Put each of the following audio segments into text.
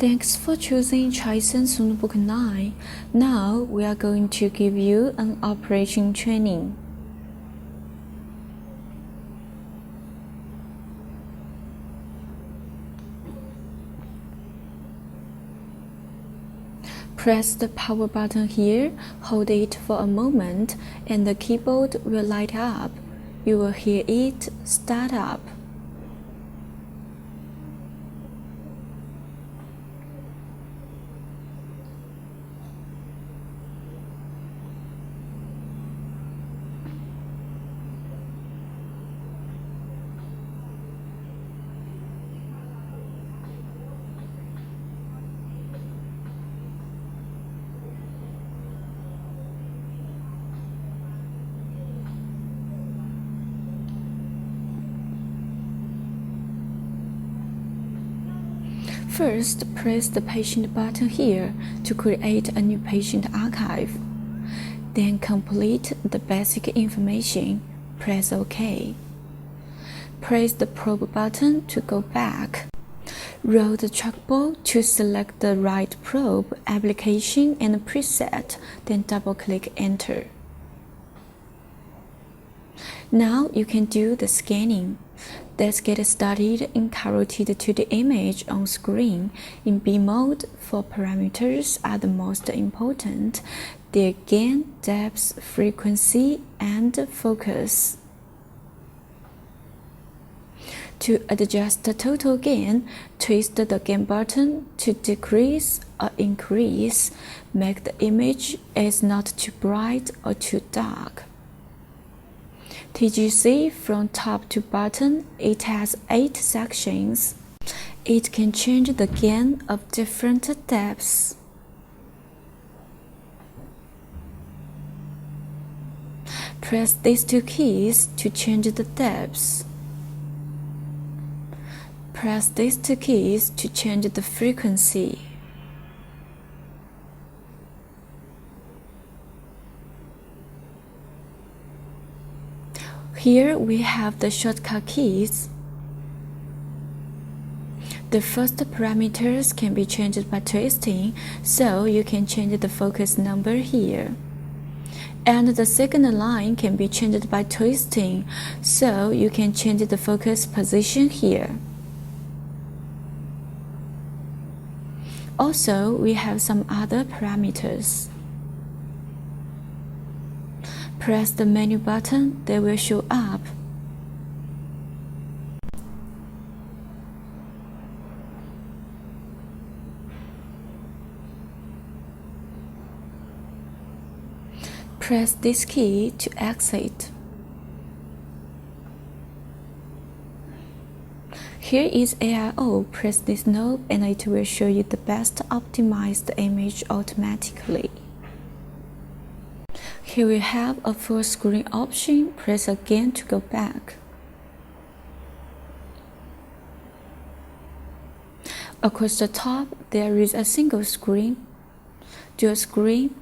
Thanks for choosing SonoBook9. Now we are going to give you an operation training. Press the power button here, hold it for a moment, and the keyboard will light up. You will hear it start up. First, press the patient button here to create a new patient archive. Then complete the basic information. Press OK. Press the probe button to go back. Roll the trackball to select the right probe, application, and preset, then double-click Enter. Now you can do the scanning. Let's get started in carotid to the image on screen. In B mode, 4 parameters are the most important: their gain, depth, frequency, and focus. To adjust the total gain, twist the gain button to decrease or increase. Make the image as not too bright or too dark. TGC from top to bottom, it has 8 sections. It can change the gain of different depths. Press these 2 keys to change the depths. Press these 2 keys to change the frequency. Here we have the shortcut keys. The first parameters can be changed by twisting, so you can change the focus number here. And the second line can be changed by twisting, so you can change the focus position here. Also, we have some other parameters. Press the menu button, they will show up. Press this key to exit. Here is AIO. Press this knob and it will show you the best optimized image automatically. Here we have a full screen option. Press again to go back. Across the top, there is a single screen, dual screen,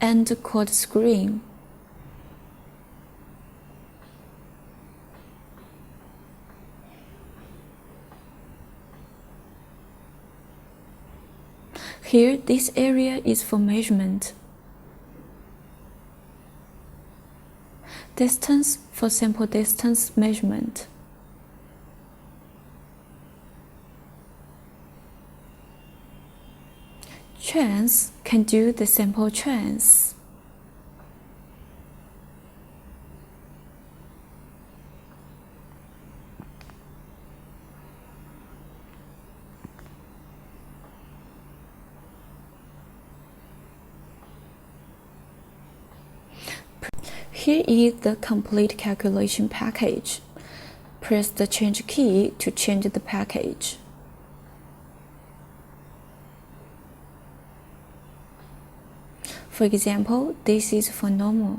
and quad screen. Here, this area is for measurement. Distance for sample distance measurement. Trans can do the sample trans. Here is the complete calculation package. Press the change key to change the package. For example, this is for normal.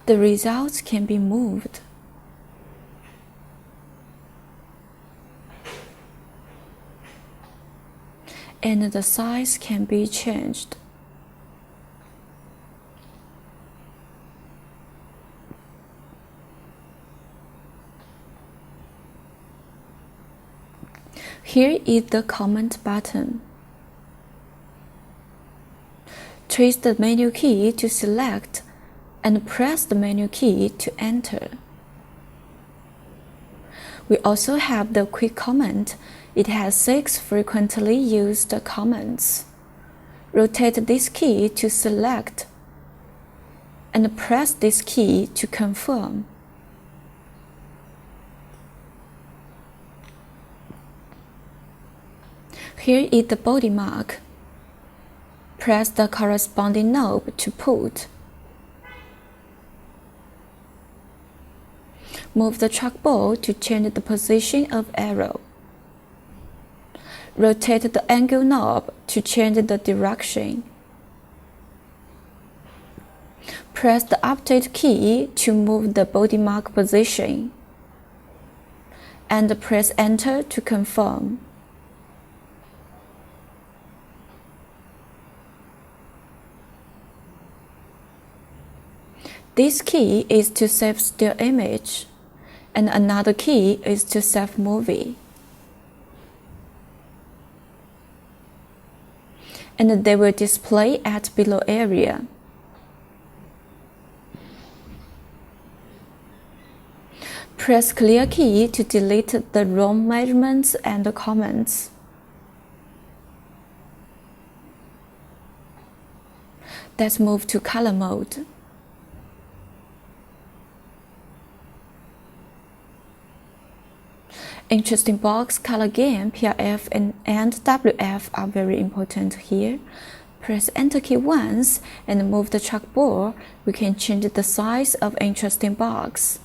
The results can be moved. And the size can be changed. Here is the comment button. Twist the menu key to select and press the menu key to enter. We also have the quick comment. It has 6 frequently used comments. Rotate this key to select and press this key to confirm. Here is the body mark. Press the corresponding knob to put. Move the trackball to change the position of arrow. Rotate the angle knob to change the direction. Press the update key to move the body mark position. And press enter to confirm. This key is to save still image, and another key is to save movie. And they will display at below area. Press clear key to delete the wrong measurements and comments. Let's move to color mode. Interesting box color gain, PRF and WF are very important here. Press Enter key once and move the trackball. We can change the size of interesting box.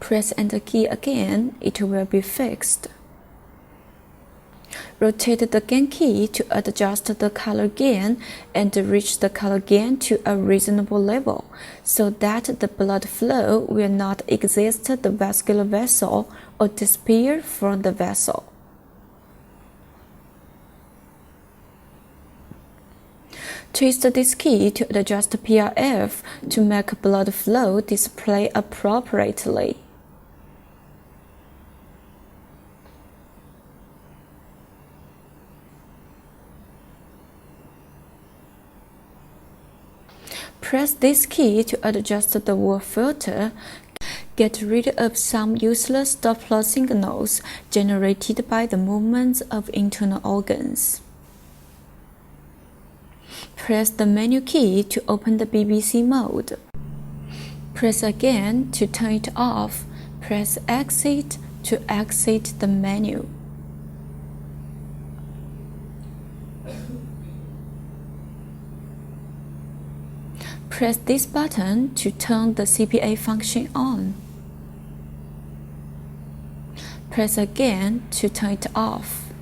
Press Enter key again, it will be fixed. Rotate the gain key to adjust the color gain and reach the color gain to a reasonable level so that the blood flow will not exit the vascular vessel or disappear from the vessel. Twist this key to adjust PRF to make blood flow display appropriately. Press this key to adjust the wall filter. Get rid of some useless Doppler signals generated by the movements of internal organs. Press the menu key to open the BBC mode. Press again to turn it off. Press Exit to exit the menu. Press this button to turn the CPA function on. Press again to turn it off.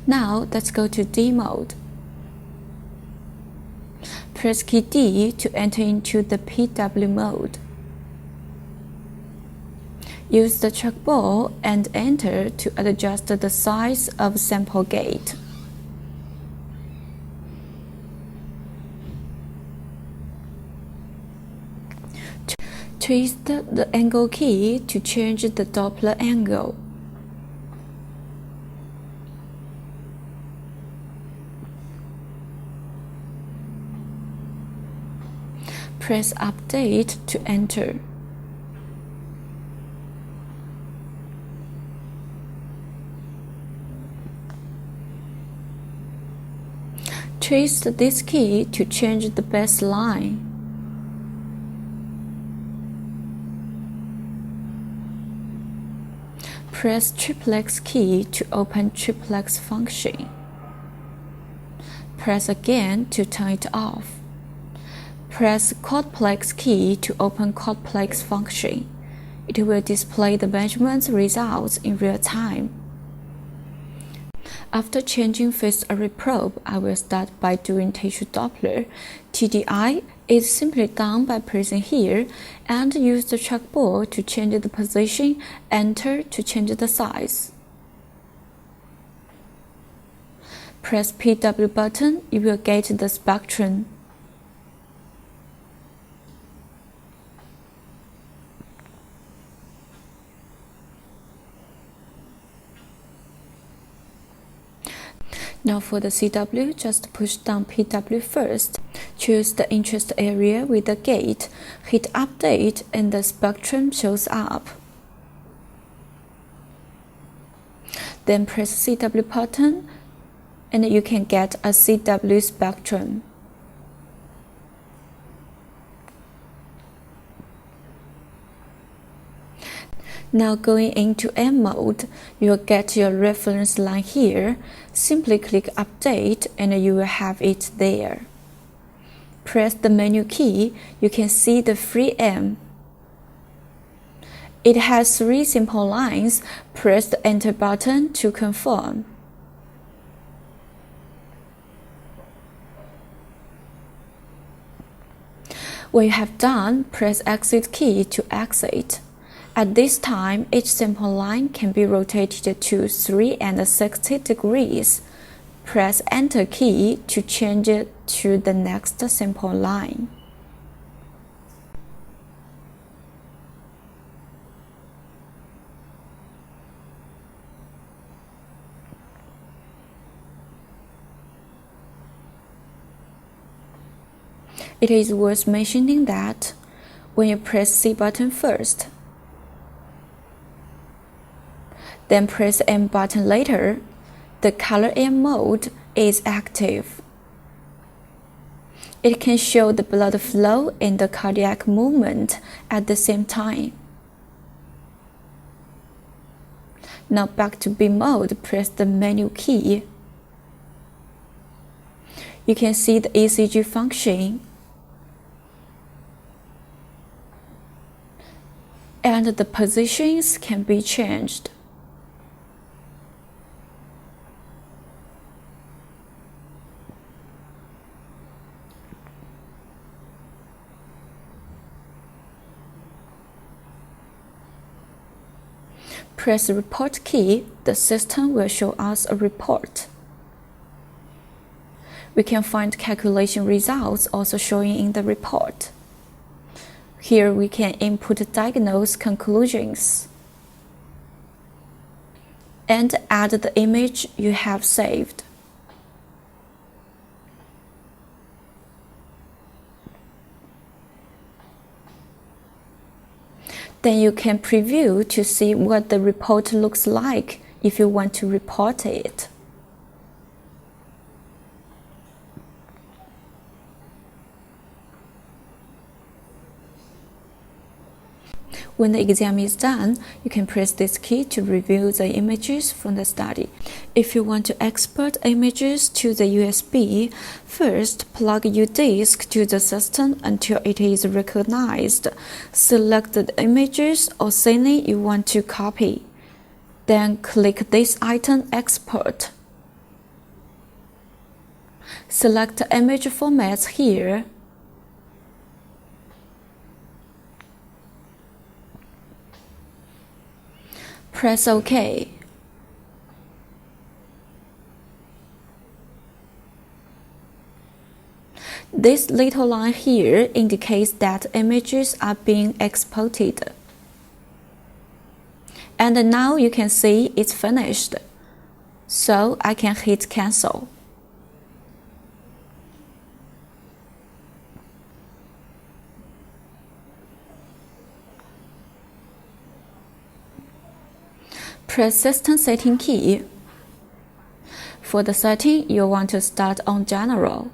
Now let's go to D mode. Press key D to enter into the PW mode. Use the trackball and enter to adjust the size of sample gate. Twist the angle key to change the Doppler angle. Press Update to enter. Twist this key to change the baseline. Press triplex key to open triplex function. Press again to turn it off. Press quadplex key to open quadplex function. It will display the measurement results in real time. After changing phase array probe, I will start by doing tissue Doppler. TDI is simply done by pressing here and use the trackball to change the position, enter to change the size. Press PW button, you will get the spectrum. Now for the CW, just push down PW first. Choose the interest area with the gate, hit update, and the spectrum shows up. Then press CW button, and you can get a CW spectrum. Now going into M mode, you'll get your reference line here. Simply click Update and you will have it there. Press the menu key, you can see the free M. It has 3 simple lines. Press the Enter button to confirm. When you have done, press Exit key to exit. At this time, each simple line can be rotated to 360 degrees. Press Enter key to change it to the next simple line. It is worth mentioning that when you press C button first, then press M button later, the color M mode is active. It can show the blood flow and the cardiac movement at the same time. Now back to B mode, press the menu key. You can see the ECG function and the positions can be changed. Press the Report key, the system will show us a report. We can find calculation results also showing in the report. Here we can input diagnose conclusions and add the image you have saved. Then you can preview to see what the report looks like if you want to report it. When the exam is done, you can press this key to review the images from the study. If you want to export images to the USB, first plug your disk to the system until it is recognized. Select the images or scene you want to copy. Then click this item Export. Select the image formats here. Press OK. This little line here indicates that images are being exported. And now you can see it's finished. So I can hit Cancel. Press System Setting key. For the setting, you want to start on General.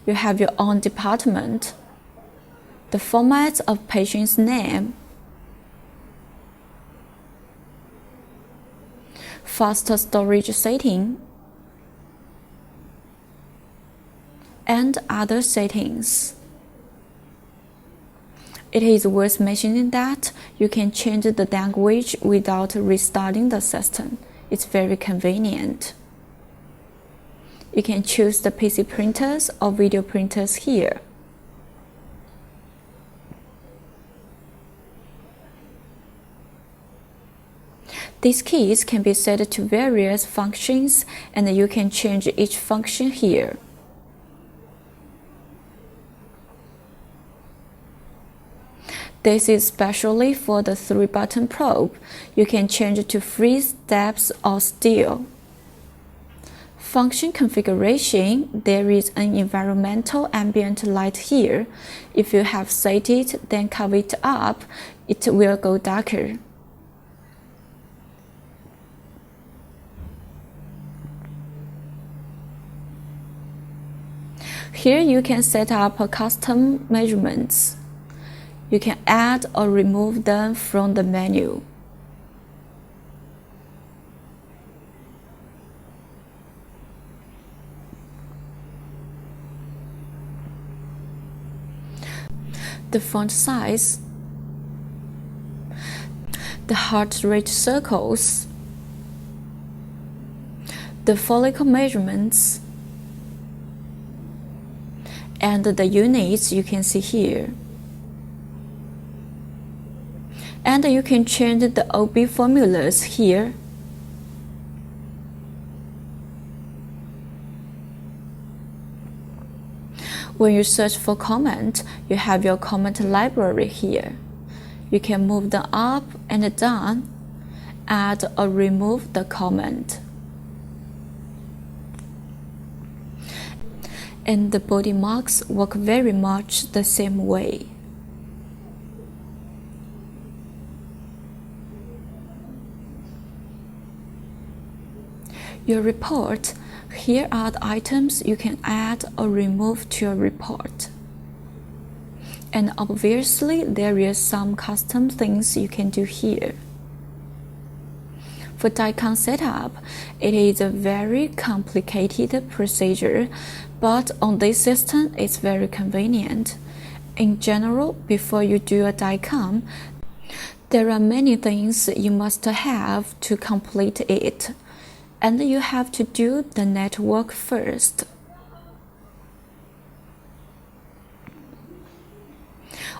You have your own department, the format of patient's name, faster storage setting, and other settings. It is worth mentioning that you can change the language without restarting the system. It's very convenient. You can choose the PC printers or video printers here. These keys can be set to various functions, and you can change each function here. This is especially for the 3-button probe. You can change it to freeze, depth, or steel. Function configuration, there is an environmental ambient light here. If you have set it, then cover it up, it will go darker. Here you can set up custom measurements. You can add or remove them from the menu. The font size, the heart rate circles, the follicle measurements, and the units you can see here. And you can change the OB formulas here. When you search for comment, you have your comment library here. You can move them up and down, add or remove the comment. And the body marks work very much the same way. Your report. Here are the items you can add or remove to your report. And obviously, there is some custom things you can do here. For DICOM setup, it is a very complicated procedure, but on this system, it's very convenient. In general, before you do a DICOM, there are many things you must have to complete it. And you have to do the network first.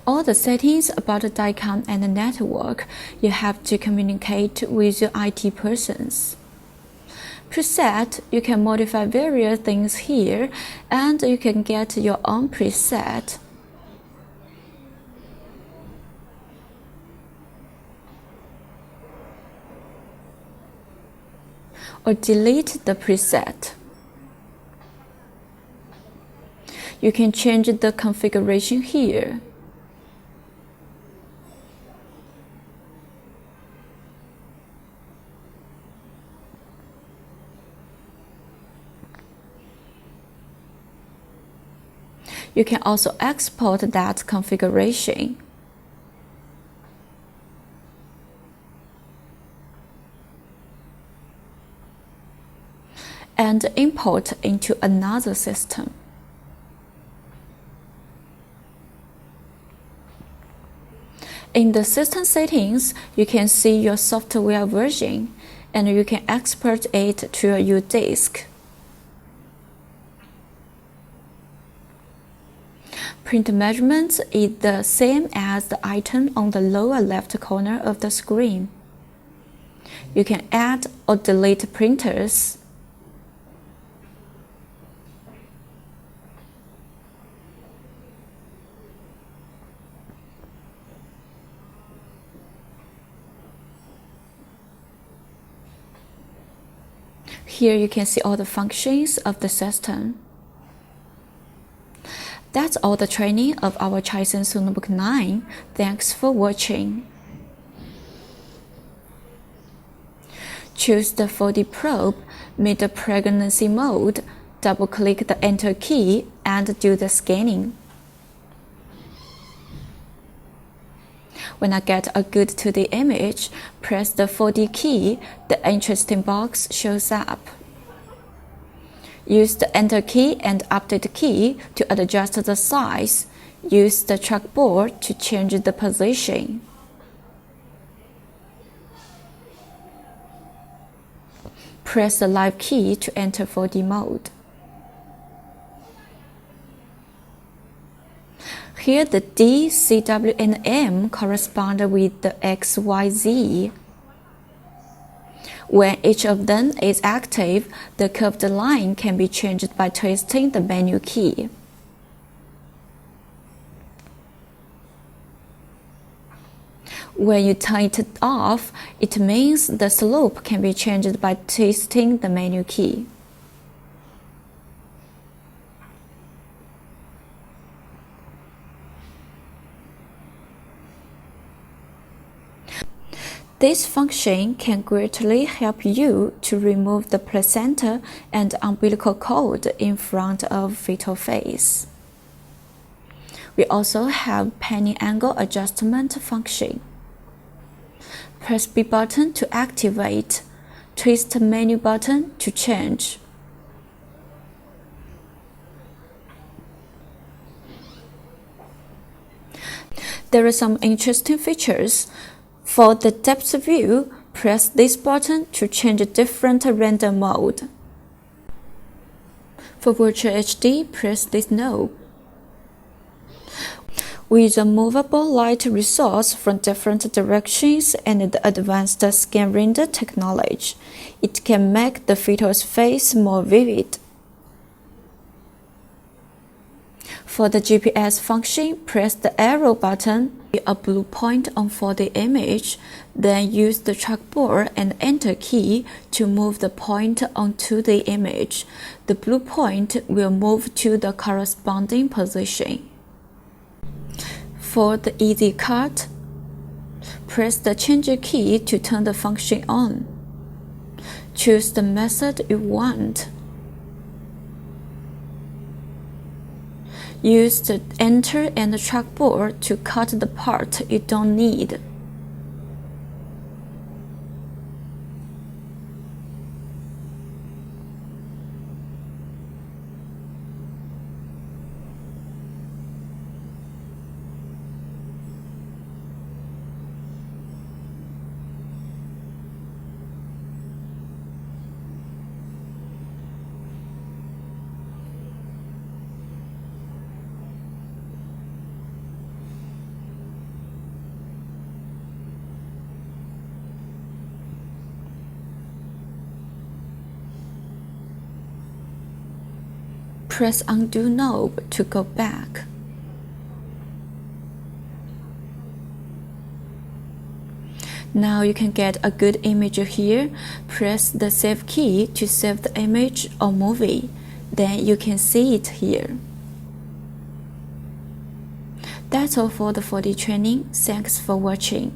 All the settings about the DICOM and the network, you have to communicate with your IT persons. Preset, you can modify various things here, and you can get your own preset. Or delete the preset. You can change the configuration here. You can also export that configuration. And import into another system. In the system settings, you can see your software version, and you can export it to your disk. Print measurements is the same as the item on the lower left corner of the screen. You can add or delete printers. Here you can see all the functions of the system. That's all the training of our Chisen SonoBook9. Thanks for watching. Choose the 4D probe, meet the pregnancy mode, double-click the Enter key, and do the scanning. When I get a good 2D image, press the 4D key, the interesting box shows up. Use the Enter key and Update key to adjust the size. Use the trackball to change the position. Press the Live key to enter 4D mode. Here the D, C, W, and M correspond with the X, Y, Z. When each of them is active, the curved line can be changed by twisting the menu key. When you turn it off, it means the slope can be changed by twisting the menu key. This function can greatly help you to remove the placenta and umbilical cord in front of fetal face. We also have panning angle adjustment function. Press B button to activate, twist menu button to change. There are some interesting features. For the depth view, press this button to change a different render mode. For Virtual HD, press this knob. With a movable light resource from different directions and the advanced scan render technology, it can make the fetal's face more vivid. For the GPS function, press the arrow button, a blue point for the image, then use the trackball and Enter key to move the point onto the image. The blue point will move to the corresponding position. For the Easy Cut, press the Change key to turn the function on. Choose the method you want. Use the Enter and the trackball to cut the part you don't need. Press Undo knob to go back. Now you can get a good image here. Press the Save key to save the image or movie. Then you can see it here. That's all for the 4D training. Thanks for watching.